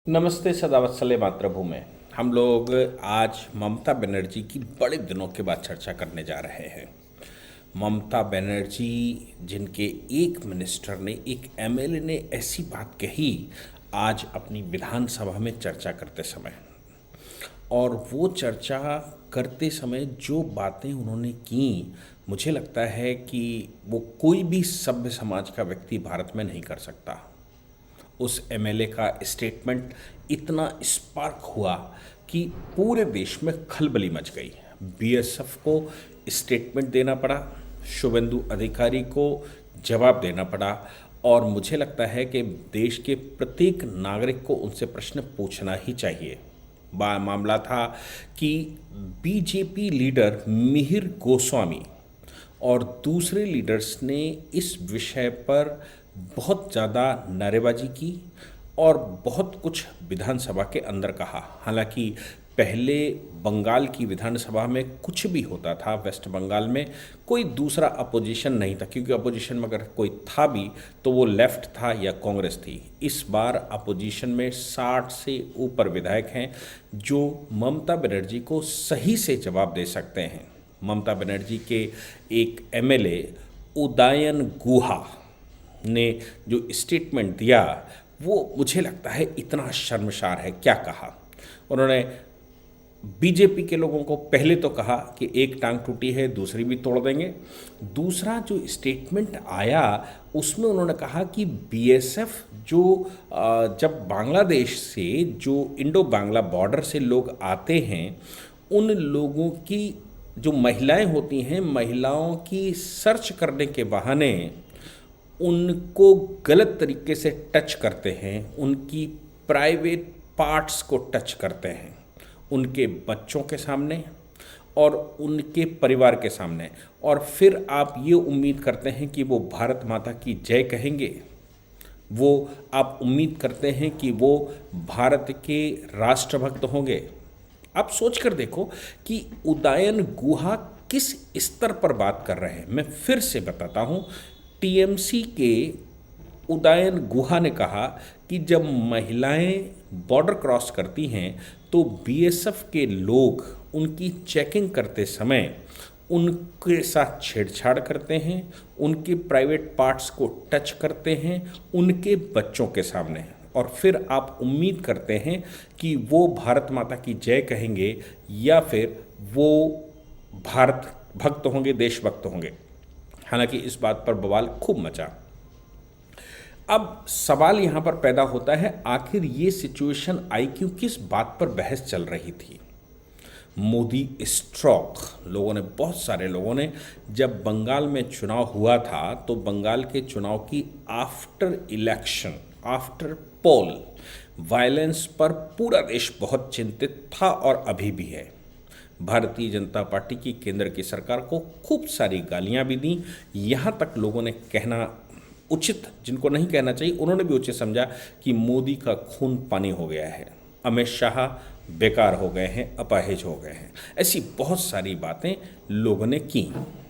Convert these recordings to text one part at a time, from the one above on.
नमस्ते सदावत्सले मातृभूमि। हम लोग आज ममता बनर्जी की बड़े दिनों के बाद चर्चा करने जा रहे हैं। ममता बनर्जी जिनके एक मिनिस्टर ने, एक एमएलए ने ऐसी बात कही आज अपनी विधानसभा में चर्चा करते समय, और वो चर्चा करते समय जो बातें उन्होंने की, मुझे लगता है कि वो कोई भी सभ्य समाज का व्यक्ति भारत में नहीं कर सकता। उस एमएलए का स्टेटमेंट इतना स्पार्क हुआ कि पूरे देश में खलबली मच गई। बीएसएफ को स्टेटमेंट देना पड़ा, शुभेंदु अधिकारी को जवाब देना पड़ा, और मुझे लगता है कि देश के प्रत्येक नागरिक को उनसे प्रश्न पूछना ही चाहिए। मामला था कि बीजेपी लीडर मिहिर गोस्वामी और दूसरे लीडर्स ने इस विषय पर बहुत ज़्यादा नारेबाजी की और बहुत कुछ विधानसभा के अंदर कहा। हालांकि पहले बंगाल की विधानसभा में कुछ भी होता था, वेस्ट बंगाल में कोई दूसरा अपोजिशन नहीं था, क्योंकि अपोजिशन में अगर कोई था भी तो वो लेफ्ट था या कांग्रेस थी। इस बार अपोजिशन में 60 से ऊपर विधायक हैं जो ममता बनर्जी को सही से जवाब दे सकते हैं। ममता बनर्जी के एक एमएलए उदयन गुहा ने जो स्टेटमेंट दिया वो मुझे लगता है इतना शर्मसार है। क्या कहा उन्होंने? बीजेपी के लोगों को पहले तो कहा कि एक टांग टूटी है, दूसरी भी तोड़ देंगे। दूसरा जो स्टेटमेंट आया उसमें उन्होंने कहा कि बीएसएफ जो जब बांग्लादेश से, जो इंडो बांग्ला बॉर्डर से लोग आते हैं, उन लोगों की जो महिलाएं होती हैं, महिलाओं की सर्च करने के बहाने उनको गलत तरीके से टच करते हैं, उनकी प्राइवेट पार्ट्स को टच करते हैं, उनके बच्चों के सामने और उनके परिवार के सामने, और फिर आप ये उम्मीद करते हैं कि वो भारत माता की जय कहेंगे, वो आप उम्मीद करते हैं कि वो भारत के राष्ट्रभक्त होंगे। आप सोच कर देखो कि उदयन गुहा किस स्तर पर बात कर रहे हैं। मैं फिर से बताता हूँ, टीएमसी के उदयन गुहा ने कहा कि जब महिलाएं बॉर्डर क्रॉस करती हैं तो बीएसएफ के लोग उनकी चेकिंग करते समय उनके साथ छेड़छाड़ करते हैं, उनके प्राइवेट पार्ट्स को टच करते हैं, उनके बच्चों के सामने, और फिर आप उम्मीद करते हैं कि वो भारत माता की जय कहेंगे या फिर वो भारत भक्त होंगे, देशभक्त होंगे। हालांकि इस बात पर बवाल खूब मचा। अब सवाल यहाँ पर पैदा होता है, आखिर ये सिचुएशन आई क्यों, किस बात पर बहस चल रही थी? मोदी स्ट्रोक लोगों ने, बहुत सारे लोगों ने, जब बंगाल में चुनाव हुआ था तो बंगाल के चुनाव की आफ्टर इलेक्शन, आफ्टर पोल वायलेंस पर पूरा देश बहुत चिंतित था और अभी भी है। भारतीय जनता पार्टी की केंद्र की सरकार को खूब सारी गालियां भी दी। यहाँ तक लोगों ने कहना उचित, जिनको नहीं कहना चाहिए उन्होंने भी उचित समझा कि मोदी का खून पानी हो गया है, अमित शाह बेकार हो गए हैं, अपाहिज हो गए हैं। ऐसी बहुत सारी बातें लोगों ने की।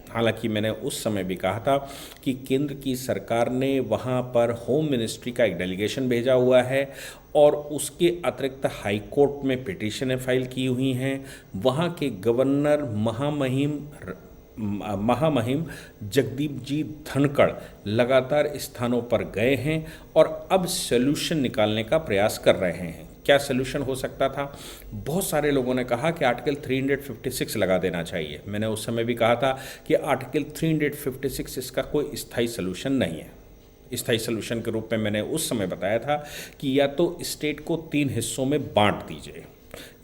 हालांकि मैंने उस समय भी कहा था कि केंद्र की सरकार ने वहाँ पर होम मिनिस्ट्री का एक डेलीगेशन भेजा हुआ है और उसके अतिरिक्त हाई कोर्ट में पिटीशनें फाइल की हुई हैं। वहाँ के गवर्नर महामहिम जगदीप जी धनखड़ लगातार स्थानों पर गए हैं और अब सॉल्यूशन निकालने का प्रयास कर रहे हैं। क्या सॉल्यूशन हो सकता था? बहुत सारे लोगों ने कहा कि आर्टिकल 356 लगा देना चाहिए। मैंने उस समय भी कहा था कि आर्टिकल 356 इसका कोई स्थायी सॉल्यूशन नहीं है। स्थायी सॉल्यूशन के रूप में मैंने उस समय बताया था कि या तो स्टेट को 3 हिस्सों में बांट दीजिए,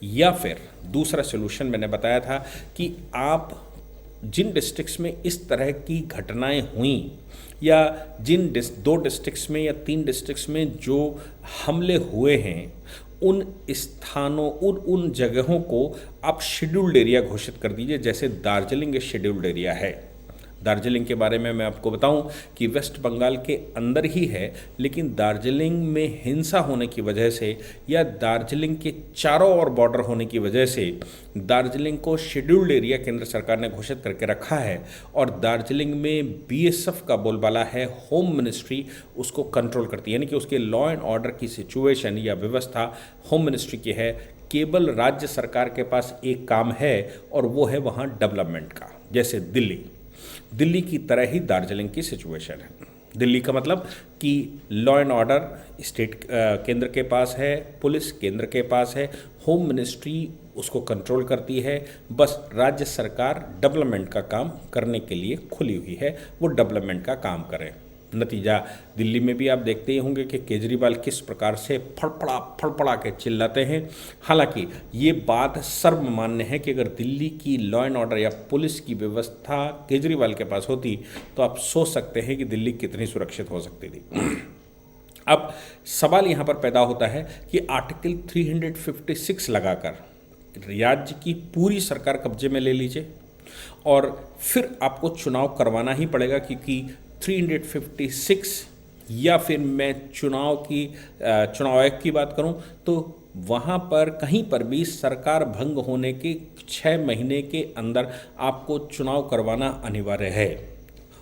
या फिर दूसरा सॉल्यूशन मैंने बताया था कि आप जिन डिस्ट्रिक्ट्स में इस तरह की घटनाएं हुई, या जिन 2 डिस्ट्रिक्ट्स में या 3 डिस्ट्रिक्ट्स में जो हमले हुए हैं, उन स्थानों, उन जगहों को आप शेड्यूल्ड एरिया घोषित कर दीजिए। जैसे दार्जिलिंग शेड्यूल्ड एरिया है, दार्जिलिंग के बारे में मैं आपको बताऊं कि वेस्ट बंगाल के अंदर ही है, लेकिन दार्जिलिंग में हिंसा होने की वजह से या दार्जिलिंग के चारों ओर बॉर्डर होने की वजह से दार्जिलिंग को शेड्यूल्ड एरिया केंद्र सरकार ने घोषित करके रखा है और दार्जिलिंग में बीएसएफ का बोलबाला है, होम मिनिस्ट्री उसको कंट्रोल करती है, यानी कि उसके लॉ एंड ऑर्डर की सिचुएशन या व्यवस्था होम मिनिस्ट्री की है। केवल राज्य सरकार के पास एक काम है और वो है वहाँ डेवलपमेंट का, जैसे दिल्ली की तरह ही दार्जिलिंग की सिचुएशन है। दिल्ली का मतलब कि लॉ एंड ऑर्डर स्टेट केंद्र के पास है, पुलिस केंद्र के पास है, होम मिनिस्ट्री उसको कंट्रोल करती है, बस राज्य सरकार डेवलपमेंट का काम करने के लिए खुली हुई है, वो डेवलपमेंट का काम करे। नतीजा दिल्ली में भी आप देखते ही होंगे कि केजरीवाल किस प्रकार से फड़फड़ा के चिल्लाते हैं। हालांकि ये बात सर्वमान्य है कि अगर दिल्ली की लॉ एंड ऑर्डर या पुलिस की व्यवस्था केजरीवाल के पास होती तो आप सोच सकते हैं कि दिल्ली कितनी सुरक्षित हो सकती थी। अब सवाल यहाँ पर पैदा होता है कि आर्टिकल 356 लगाकर राज्य की पूरी सरकार कब्जे में ले लीजिए और फिर आपको चुनाव करवाना ही पड़ेगा, क्योंकि 356 या फिर मैं चुनाव आयोग की बात करूं तो वहां पर कहीं पर भी सरकार भंग होने के 6 महीने के अंदर आपको चुनाव करवाना अनिवार्य है।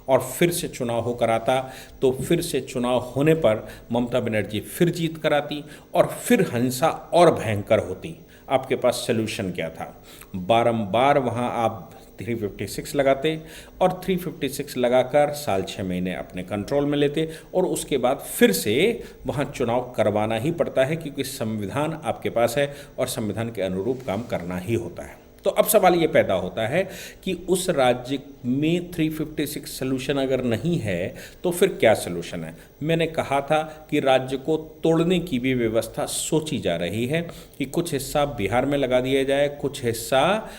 और फिर से चुनाव होकर आता तो फिर से चुनाव होने पर ममता बनर्जी फिर जीत कर आती और फिर हिंसा और भयंकर होती। आपके पास सलूशन क्या था? बारंबार वहाँ आप 356 लगाते और 356 लगाकर साल 6 महीने अपने कंट्रोल में लेते और उसके बाद फिर से वहाँ चुनाव करवाना ही पड़ता है, क्योंकि संविधान आपके पास है और संविधान के अनुरूप काम करना ही होता है। तो अब सवाल ये पैदा होता है कि उस राज्य में 356 सलूशन अगर नहीं है तो फिर क्या सलूशन है? मैंने कहा था कि राज्य को तोड़ने की भी व्यवस्था सोची जा रही है कि कुछ हिस्सा बिहार में लगा दिया जाए, कुछ हिस्सा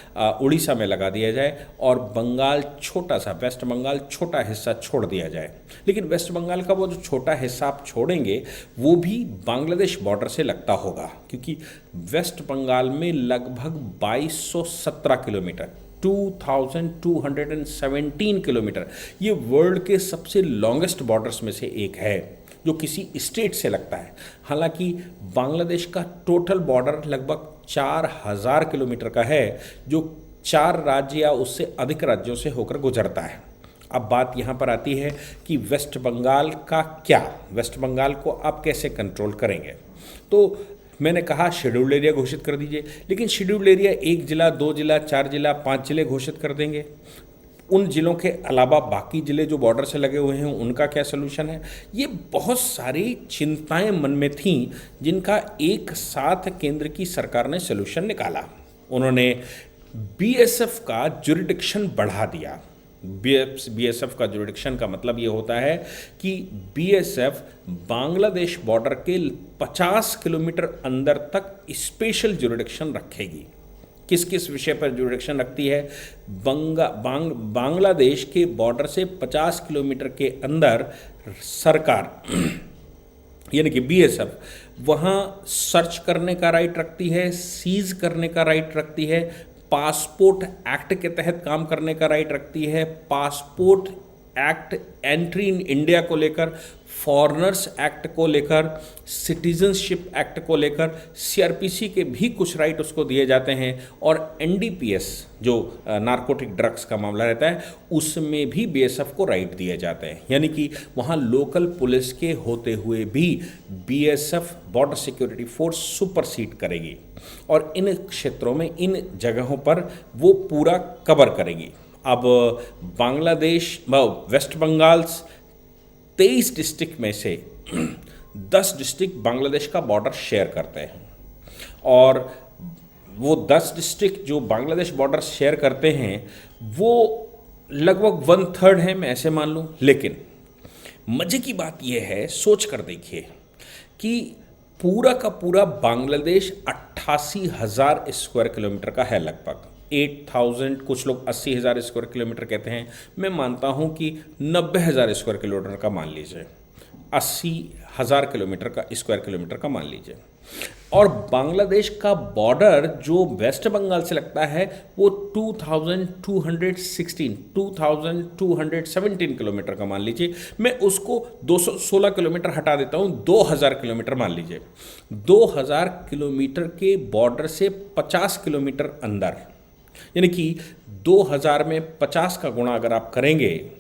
उड़ीसा में लगा दिया जाए और बंगाल छोटा सा, वेस्ट बंगाल छोटा हिस्सा छोड़ दिया जाए। लेकिन वेस्ट बंगाल का वो जो छोटा हिस्सा आप छोड़ेंगे वो भी बांग्लादेश बॉर्डर से लगता होगा, क्योंकि वेस्ट बंगाल में लगभग 2217 किलोमीटर 2217 किलोमीटर ये वर्ल्ड के सबसे लॉन्गेस्ट बॉर्डर्स में से एक है जो किसी स्टेट से लगता है। हालांकि बांग्लादेश का टोटल बॉर्डर लगभग 4000 किलोमीटर का है जो 4 राज्य या उससे अधिक राज्यों से होकर गुजरता है। अब बात यहाँ पर आती है कि वेस्ट बंगाल का क्या, वेस्ट बंगाल को आप कैसे कंट्रोल करेंगे? तो मैंने कहा शेड्यूल्ड एरिया घोषित कर दीजिए, लेकिन शेड्यूल्ड एरिया 1 जिला, 2 जिला, 4 जिला, 5 जिले घोषित कर देंगे। उन जिलों के अलावा बाकी जिले जो बॉर्डर से लगे हुए हैं उनका क्या सलूशन है? ये बहुत सारी चिंताएं मन में थीं जिनका एक साथ केंद्र की सरकार ने सलूशन निकाला। उन्होंने बीएसएफ का जुरिडिक्शन बढ़ा दिया। बीएसएफ का जुरिडिक्शन का मतलब ये होता है कि बीएसएफ बांग्लादेश बॉर्डर के 50 किलोमीटर अंदर तक स्पेशल जुरिडिक्शन रखेगी। किस किस विषय पर जुरिडिक्शन रखती है? बांग्लादेश के बॉर्डर से 50 किलोमीटर के अंदर सरकार यानी कि बीएसएफ वहाँ सर्च करने का राइट रखती है, सीज करने का राइट रखती है, पासपोर्ट एक्ट के तहत काम करने का राइट रखती है, passport act, entry in India को लेकर, फॉरेनर्स एक्ट को लेकर, सिटीजनशिप एक्ट को लेकर, सीआरपीसी के भी कुछ राइट उसको दिए जाते हैं और एनडीपीएस जो नारकोटिक ड्रग्स का मामला रहता है उसमें भी बीएसएफ को राइट दिए जाते हैं। यानी कि वहाँ लोकल पुलिस के होते हुए भी BSF border security force supersede करेगी और इन क्षेत्रों में, इन जगहों पर वो पूरा कवर करेगी। अब बांग्लादेश वेस्ट बंगाल 23 डिस्ट्रिक्ट में से 10 डिस्ट्रिक्ट बांग्लादेश का बॉर्डर शेयर करते हैं और वो 10 डिस्ट्रिक्ट जो बांग्लादेश बॉर्डर शेयर करते हैं वो लगभग 1/3 है, मैं ऐसे मान लूँ। लेकिन मज़े की बात यह है, सोच कर देखिए कि पूरा का पूरा बांग्लादेश 88,000 स्क्वायर किलोमीटर का है, लगभग 8,000, कुछ लोग 80,000 स्क्वायर किलोमीटर कहते हैं। मैं मानता हूं कि 90,000 स्क्वायर किलोमीटर का मान लीजिए, 80,000 किलोमीटर का स्क्वायर किलोमीटर का मान लीजिए। और बांग्लादेश का बॉर्डर जो वेस्ट बंगाल से लगता है वो 2217 किलोमीटर का मान लीजिए। मैं उसको 216 किलोमीटर हटा देता हूँ, 2000 किलोमीटर मान लीजिए। 2000 किलोमीटर के बॉर्डर से 50 किलोमीटर अंदर, यानी कि 2000 में 50 का गुणा अगर आप करेंगे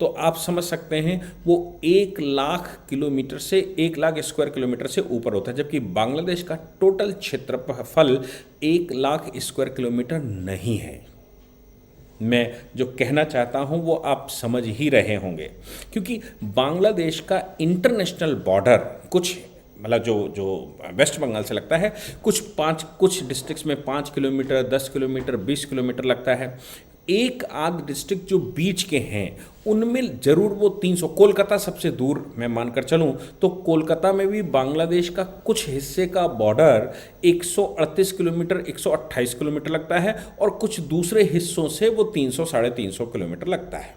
तो आप समझ सकते हैं वो 1 लाख किलोमीटर से 1 लाख स्क्वायर किलोमीटर से ऊपर होता है, जबकि बांग्लादेश का टोटल क्षेत्रफल 1 लाख स्क्वायर किलोमीटर नहीं है। मैं जो कहना चाहता हूं वो आप समझ ही रहे होंगे, क्योंकि बांग्लादेश का इंटरनेशनल बॉर्डर कुछ मतलब जो वेस्ट बंगाल से लगता है कुछ डिस्ट्रिक्ट्स में 5 किलोमीटर, 10 किलोमीटर, 20 किलोमीटर लगता है। एक आध डिस्ट्रिक्ट जो बीच के हैं उनमें जरूर वो 300, कोलकाता सबसे दूर मैं मानकर चलूं तो कोलकाता में भी बांग्लादेश का कुछ हिस्से का बॉर्डर 138 किलोमीटर, 128 किलोमीटर लगता है और कुछ दूसरे हिस्सों से वो 300 साढ़े 300 किलोमीटर लगता है।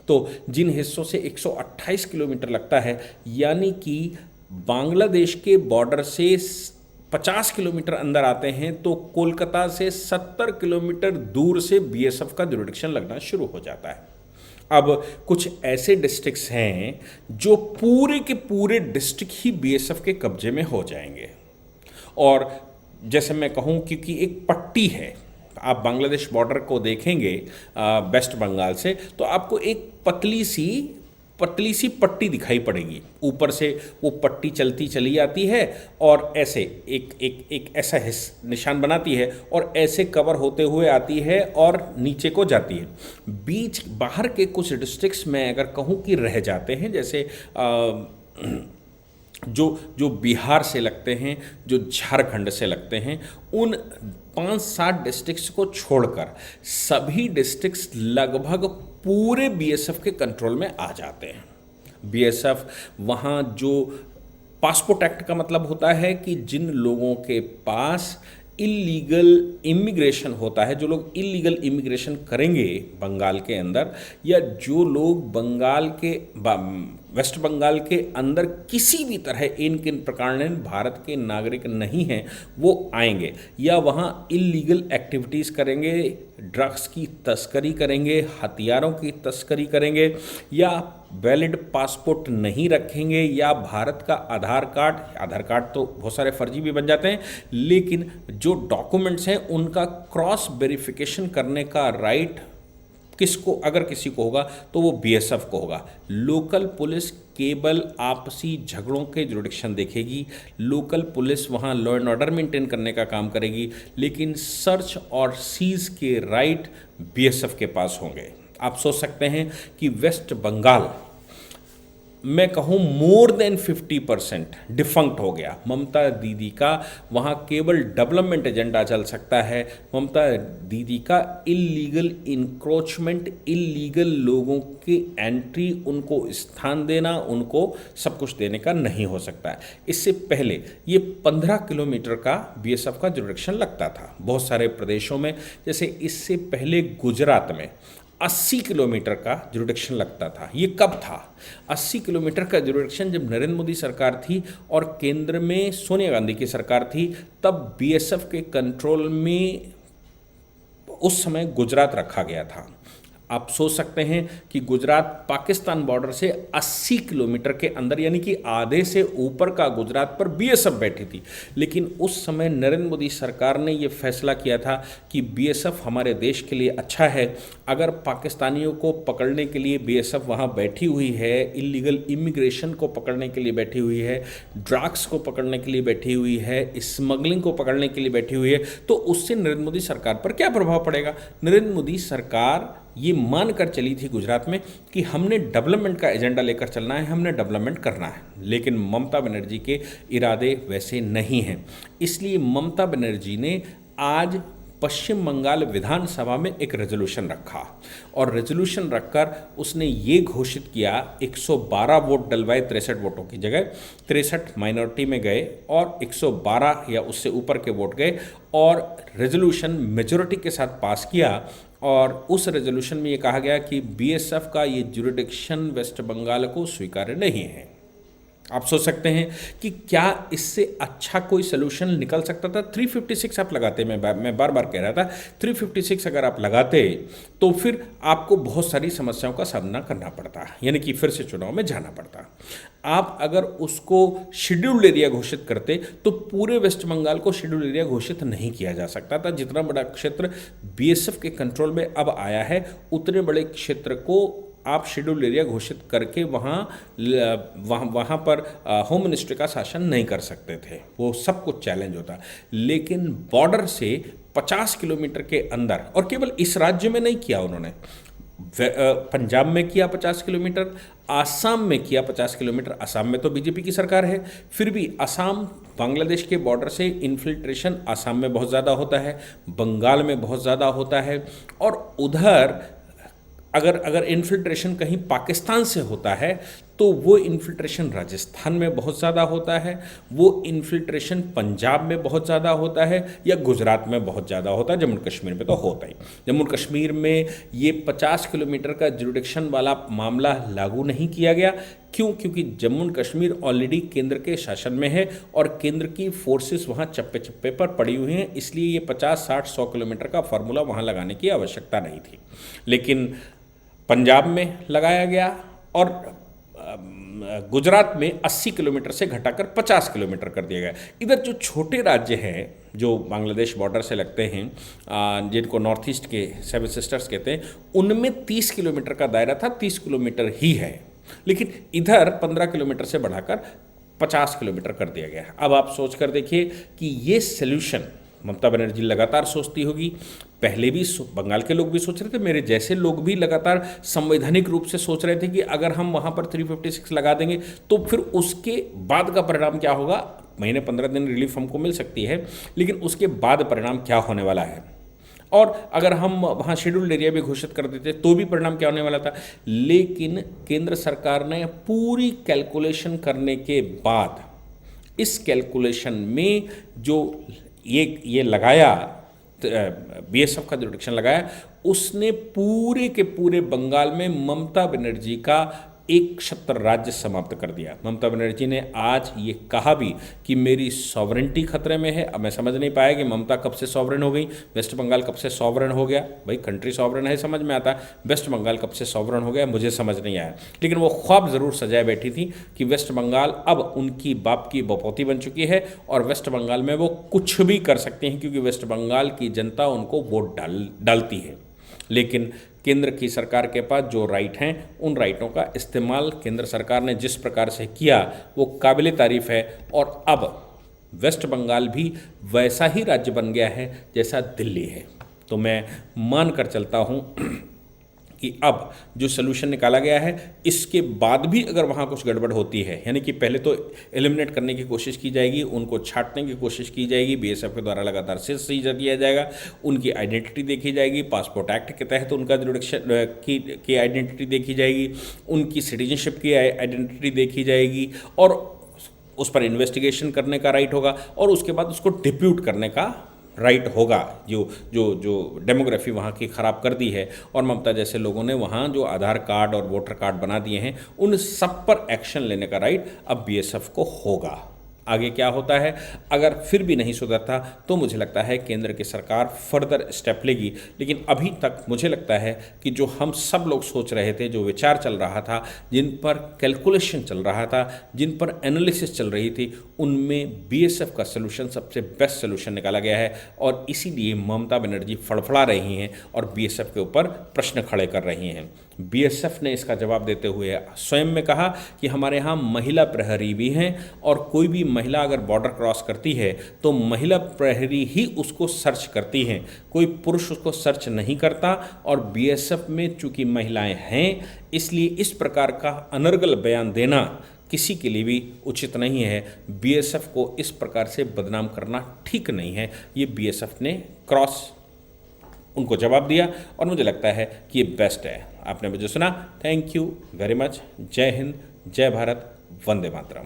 तो जिन हिस्सों से 128 किलोमीटर लगता है, यानी कि बांग्लादेश के बॉर्डर से 50 किलोमीटर अंदर आते हैं तो कोलकाता से 70 किलोमीटर दूर से बीएसएफ का जुरिडिक्शन लगना शुरू हो जाता है। अब कुछ ऐसे डिस्ट्रिक्ट्स हैं जो पूरे के पूरे डिस्ट्रिक्ट ही बीएसएफ के कब्जे में हो जाएंगे। और जैसे मैं कहूँ, क्योंकि एक पट्टी है, आप बांग्लादेश बॉर्डर को देखेंगे वेस्ट बंगाल से तो आपको एक पतली सी पट्टी दिखाई पड़ेगी। ऊपर से वो पट्टी चलती चली जाती है और ऐसे एक ऐसा निशान बनाती है और ऐसे कवर होते हुए आती है और नीचे को जाती है। बीच बाहर के कुछ डिस्ट्रिक्ट्स में अगर कहूँ कि रह जाते हैं, जैसे जो बिहार से लगते हैं, जो झारखंड से लगते हैं, उन 5-7 डिस्ट्रिक्ट्स को छोड़कर सभी डिस्ट्रिक्ट्स लगभग पूरे बीएसएफ के कंट्रोल में आ जाते हैं। बीएसएफ वहाँ जो पासपोर्ट एक्ट का मतलब होता है कि जिन लोगों के पास इलीगल इमिग्रेशन होता है, जो लोग इलीगल इमिग्रेशन करेंगे बंगाल के अंदर, या जो लोग वेस्ट बंगाल के अंदर किसी भी तरह इन प्रकार भारत के नागरिक नहीं हैं, वो आएंगे या वहाँ इलीगल एक्टिविटीज़ करेंगे, ड्रग्स की तस्करी करेंगे, हथियारों की तस्करी करेंगे, या वैलिड पासपोर्ट नहीं रखेंगे, या भारत का आधार कार्ड तो बहुत सारे फर्जी भी बन जाते हैं, लेकिन जो डॉक्यूमेंट्स हैं उनका क्रॉस वेरिफिकेशन करने का राइट अगर किसी को होगा तो वो बीएसएफ को होगा। लोकल पुलिस केवल आपसी झगड़ों के जुरिडिक्शन देखेगी, लोकल पुलिस वहाँ लॉ एंड ऑर्डर मेंटेन करने का काम करेगी, लेकिन सर्च और सीज के राइट बीएसएफ के पास होंगे। आप सोच सकते हैं कि वेस्ट बंगाल, मैं कहूँ मोर देन 50% डिफंक्ट हो गया। ममता दीदी का वहाँ केवल डेवलपमेंट एजेंडा चल सकता है। ममता दीदी का इलीगल इंक्रोचमेंट, इलीगल लोगों की एंट्री, उनको स्थान देना, उनको सब कुछ देने का नहीं हो सकता है। इससे पहले ये 15 किलोमीटर का बीएसएफ का जुरिडिक्शन लगता था बहुत सारे प्रदेशों में। जैसे इससे पहले गुजरात में 80 किलोमीटर का जुरिडिक्शन लगता था। ये कब था? 80 किलोमीटर का जुरिडिक्शन जब नरेंद्र मोदी सरकार थी और केंद्र में सोनिया गांधी की सरकार थी, तब बीएसएफ के कंट्रोल में उस समय गुजरात रखा गया था। आप सोच सकते हैं कि गुजरात पाकिस्तान बॉर्डर से 80 किलोमीटर के अंदर, यानी कि आधे से ऊपर का गुजरात पर बीएसएफ बैठी थी। लेकिन उस समय नरेंद्र मोदी सरकार ने ये फैसला किया था कि बीएसएफ हमारे देश के लिए अच्छा है। अगर पाकिस्तानियों को पकड़ने के लिए बीएसएफ वहाँ बैठी हुई है, इलीगल इमिग्रेशन को पकड़ने के लिए बैठी हुई है, ड्रग्स को पकड़ने के लिए बैठी हुई है, स्मगलिंग को पकड़ने के लिए बैठी हुई है, तो उससे नरेंद्र मोदी सरकार पर क्या प्रभाव पड़ेगा? नरेंद्र मोदी सरकार ये मान कर चली थी गुजरात में कि हमने डेवलपमेंट का एजेंडा लेकर चलना है, हमने डेवलपमेंट करना है। लेकिन ममता बनर्जी के इरादे वैसे नहीं हैं। इसलिए ममता बनर्जी ने आज पश्चिम बंगाल विधानसभा में एक रेजोल्यूशन रखा और रेजोल्यूशन रखकर उसने ये घोषित किया 112 वोट डलवाए 63 वोटों की जगह, 63 माइनॉरिटी में गए और 112 या उससे ऊपर के वोट गए और रेजोल्यूशन मेजॉरिटी के साथ पास किया। और उस रेजोल्यूशन में ये कहा गया कि बीएसएफ का ये जुरिडिक्शन वेस्ट बंगाल को स्वीकार्य नहीं है। आप सोच सकते हैं कि क्या इससे अच्छा कोई सोल्यूशन निकल सकता था। 356 आप लगाते, मैं बार बार कह रहा था, 356 अगर आप लगाते तो फिर आपको बहुत सारी समस्याओं का सामना करना पड़ता, यानी कि फिर से चुनाव में जाना पड़ता। आप अगर उसको शेड्यूल्ड एरिया घोषित करते तो पूरे वेस्ट बंगाल को शेड्यूल्ड एरिया घोषित नहीं किया जा सकता था। जितना बड़ा क्षेत्र बीएसएफ के कंट्रोल में अब आया है, उतने बड़े क्षेत्र को आप शेड्यूल एरिया घोषित करके वहाँ पर होम मिनिस्ट्री का शासन नहीं कर सकते थे, वो सब कुछ चैलेंज होता। लेकिन बॉर्डर से 50 किलोमीटर के अंदर, और केवल इस राज्य में नहीं किया उन्होंने, पंजाब में किया 50 किलोमीटर, आसाम में किया 50 किलोमीटर। आसाम में तो बीजेपी की सरकार है, फिर भी आसाम बांग्लादेश के बॉर्डर से इन्फिल्ट्रेशन आसाम में बहुत ज़्यादा होता है, बंगाल में बहुत ज़्यादा होता है, और उधर अगर इन्फिल्ट्रेशन कहीं पाकिस्तान से होता है तो वो इन्फिल्ट्रेशन राजस्थान में बहुत ज़्यादा होता है, वो इन्फिल्ट्रेशन पंजाब में बहुत ज़्यादा होता है, या गुजरात में बहुत ज़्यादा होता है। जम्मू कश्मीर में तो होता ही। जम्मू कश्मीर में ये 50 किलोमीटर का जुरिडिक्शन वाला मामला लागू नहीं किया गया। क्यों? क्योंकि जम्मू कश्मीर ऑलरेडी केंद्र के शासन में है और केंद्र की फोर्सेस वहाँ चप्पे चप्पे पर पड़ी हुई हैं, इसलिए ये 50, 60, 100 किलोमीटर का फार्मूला वहाँ लगाने की आवश्यकता नहीं थी। लेकिन पंजाब में लगाया गया और गुजरात में 80 किलोमीटर से घटाकर 50 किलोमीटर कर दिया गया। इधर जो छोटे राज्य हैं जो बांग्लादेश बॉर्डर से लगते हैं, जिनको नॉर्थ ईस्ट के 7 सिस्टर्स कहते हैं, उनमें 30 किलोमीटर का दायरा था, 30 किलोमीटर ही है। लेकिन इधर 15 किलोमीटर से बढ़ाकर 50 किलोमीटर कर दिया गया। अब आप सोच कर देखिए कि ये सोल्यूशन ममता बनर्जी लगातार सोचती होगी, पहले भी बंगाल के लोग भी सोच रहे थे, मेरे जैसे लोग भी लगातार संवैधानिक रूप से सोच रहे थे कि अगर हम वहाँ पर 356 लगा देंगे तो फिर उसके बाद का परिणाम क्या होगा। महीने 15 दिन रिलीफ हमको मिल सकती है, लेकिन उसके बाद परिणाम क्या होने वाला है, और अगर हम वहाँ शेड्यूल्ड एरिया भी घोषित कर देते तो भी परिणाम क्या होने वाला था। लेकिन केंद्र सरकार ने पूरी कैलकुलेशन करने के बाद इस कैलकुलेशन में जो ये लगाया, बीएसएफ का जो डिडक्शन लगाया, उसने पूरे के पूरे बंगाल में ममता बनर्जी का एक छत्र राज्य समाप्त कर दिया। ममता बनर्जी ने आज ये कहा भी कि मेरी सॉवरेंटी खतरे में है। अब मैं समझ नहीं पाया कि ममता कब से सॉवरेन हो गई, वेस्ट बंगाल कब से सॉवरेन हो गया। भाई कंट्री सॉवरेन है समझ में आता है, वेस्ट बंगाल कब से सॉवरेन हो गया मुझे समझ नहीं आया। लेकिन वो ख्वाब ज़रूर सजाए बैठी थी कि वेस्ट बंगाल अब उनकी बाप की बपौती बन चुकी है और वेस्ट बंगाल में वो कुछ भी कर सकते हैं, क्योंकि वेस्ट बंगाल की जनता उनको वोट डालती है। लेकिन केंद्र की सरकार के पास जो राइट हैं, उन राइटों का इस्तेमाल केंद्र सरकार ने जिस प्रकार से किया वो काबिल तारीफ़ है। और अब वेस्ट बंगाल भी वैसा ही राज्य बन गया है जैसा दिल्ली है। तो मैं मान कर चलता हूँ कि अब जो सलूशन निकाला गया है, इसके बाद भी अगर वहाँ कुछ गड़बड़ होती है, यानी कि पहले तो एलिमिनेट करने की कोशिश की जाएगी, उनको छांटने की कोशिश की जाएगी, बीएसएफ के द्वारा लगातार सीजर किया जाएगा, उनकी आइडेंटिटी देखी जाएगी, पासपोर्ट एक्ट के तहत उनका जुडिक्शन की आइडेंटिटी देखी जाएगी, उनकी सिटीजनशिप की आइडेंटिटी देखी जाएगी, और उस पर इन्वेस्टिगेशन करने का राइट होगा, और उसके बाद उसको डिप्यूट करने का राइट होगा। जो डेमोग्राफी वहाँ की ख़राब कर दी है और ममता जैसे लोगों ने वहाँ जो आधार कार्ड और वोटर कार्ड बना दिए हैं, उन सब पर एक्शन लेने का राइट अब बीएसएफ को होगा। आगे क्या होता है, अगर फिर भी नहीं सुधरता तो मुझे लगता है केंद्र की सरकार फर्दर स्टेप लेगी। लेकिन अभी तक मुझे लगता है कि जो हम सब लोग सोच रहे थे, जो विचार चल रहा था, जिन पर कैलकुलेशन चल रहा था, जिन पर एनालिसिस चल रही थी, उनमें बीएसएफ का सलूशन सबसे बेस्ट सलूशन निकाला गया है। और इसीलिए ममता बनर्जी फड़फड़ा रही हैं और बीएसएफ के ऊपर प्रश्न खड़े कर रही हैं। बीएसएफ ने इसका जवाब देते हुए स्वयं में कहा कि हमारे यहाँ महिला प्रहरी भी हैं और कोई भी महिला अगर बॉर्डर क्रॉस करती है तो महिला प्रहरी ही उसको सर्च करती हैं, कोई पुरुष उसको सर्च नहीं करता। और बीएसएफ में चूंकि महिलाएं हैं, इसलिए इस प्रकार का अनर्गल बयान देना किसी के लिए भी उचित नहीं है। बीएसएफ को इस प्रकार से बदनाम करना ठीक नहीं है। ये बीएसएफ ने उनको जवाब दिया और मुझे लगता है कि ये बेस्ट है। आपने मुझे सुना, थैंक यू वेरी मच। जय हिंद, जय भारत, वंदे मातरम।